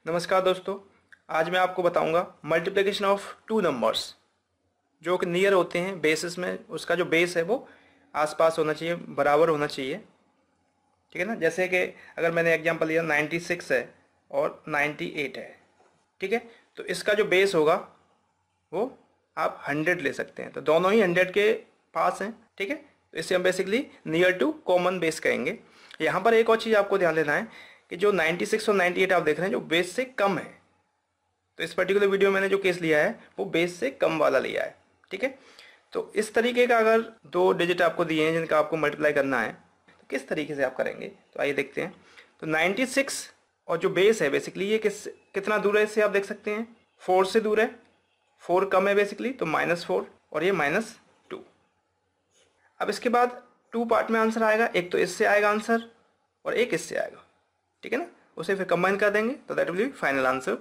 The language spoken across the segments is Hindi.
नमस्कार दोस्तों, आज मैं आपको बताऊंगा मल्टीप्लिकेशन ऑफ टू नंबर्स जो कि नियर होते हैं बेसिस में। उसका जो बेस है वो आसपास होना चाहिए, बराबर होना चाहिए। ठीक है ना। जैसे कि अगर मैंने एग्जांपल लिया 96 है और 98 है। ठीक है, तो इसका जो बेस होगा वो आप 100 ले सकते हैं। तो दोनों ही 100 के पास हैं। ठीक है, तो इससे हम basically near to common base कहेंगे। यहाँ पर एक और चीज़ आपको ध्यान देना है कि जो 96 और 98 आप देख रहे हैं जो बेस से कम है। तो इस पर्टिकुलर वीडियो में मैंने जो केस लिया है वो बेस से कम वाला लिया है। ठीक है, तो इस तरीके का अगर दो डिजिट आपको दिए हैं जिनका आपको मल्टीप्लाई करना है तो किस तरीके से आप करेंगे, तो आइए देखते हैं। तो 96 और जो बेस है बेसिकली ये कितना दूर है इससे आप देख सकते हैं, 4 से दूर है। 4 कम है बेसिकली, तो -4 और ये -2। अब इसके बाद 2 पार्ट में आंसर आएगा, एक तो इससे आएगा आंसर और एक इससे आएगा। ठीक है ना, उसे फिर कंबाइन कर देंगे तो that will be final answer.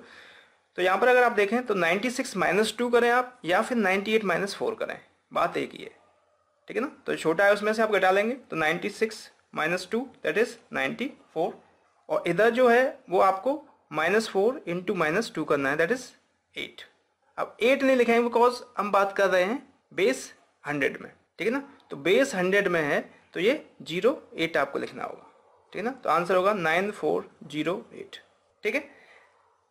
तो यहाँ पर अगर आप देखें तो 96 -2 करें आप या फिर 98 -4 करें, बात एक ही है। ठीक है ना, तो छोटा है उसमें से आप घटा लेंगे तो 96 -2 दैट इज 94 और इधर जो है वो आपको -4 इंटू -2 करना है दैट इज 8। अब 8 नहीं लिखेंगे बिकॉज हम बात कर रहे हैं बेस 100 में। ठीक है ना, तो बेस 100 में है तो ये 08 आपको लिखना होगा। ठीक है ना, तो आंसर होगा 9408। ठीक है,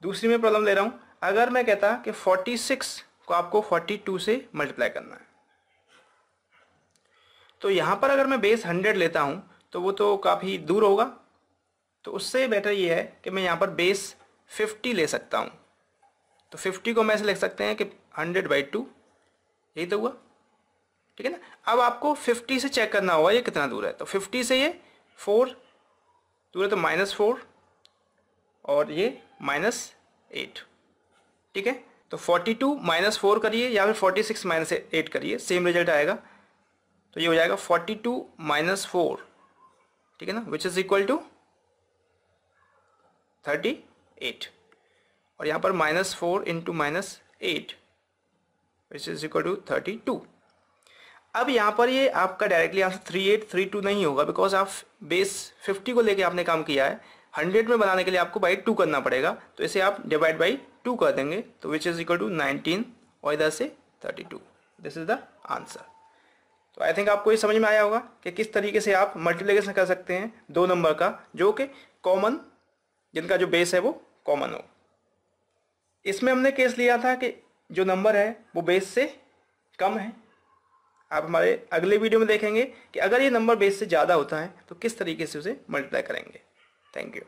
दूसरी में प्रॉब्लम ले रहा हूं। अगर मैं कहता कि 46 को आपको 42 से मल्टीप्लाई करना है, तो यहां पर अगर मैं बेस 100 लेता हूं तो वो तो काफ़ी दूर होगा। तो उससे बेटर ये है कि मैं यहां पर बेस 50 ले सकता हूं। तो 50 को मैं ऐसे लिख सकते हैं कि 100/2, यही तो हुआ। ठीक है ना, अब आपको 50 से चेक करना होगा ये कितना दूर है। तो 50 से ये 4 दूर है तो -4 और ये -8। ठीक है, तो 42 -4 करिए या फिर 46 -8 करिए, सेम रिजल्ट आएगा। तो ये हो जाएगा 42 -4। ठीक है ना, विच इज इक्वल टू 38 और यहाँ पर -4 into -8 which is equal to 32। अब यहाँ पर ये आपका डायरेक्टली आंसर 3832 नहीं होगा बिकॉज आप बेस 50 को लेके आपने काम किया है। 100 में बनाने के लिए आपको बाई 2 करना पड़ेगा, तो इसे आप डिवाइड बाई 2 कर देंगे तो विच इज इक्वल टू 19 और इधर से 32। This is the answer. तो आई थिंक आपको ये समझ में आया होगा कि किस तरीके से आप मल्टीप्लिकेशन कर सकते हैं दो नंबर का जो कि कॉमन, जिनका जो बेस है वो कॉमन हो। इसमें हमने केस लिया था कि जो नंबर है वो बेस से कम है। आप हमारे अगले वीडियो में देखेंगे कि अगर ये नंबर बेस से ज़्यादा होता है तो किस तरीके से उसे मल्टीप्लाई करेंगे। Thank you.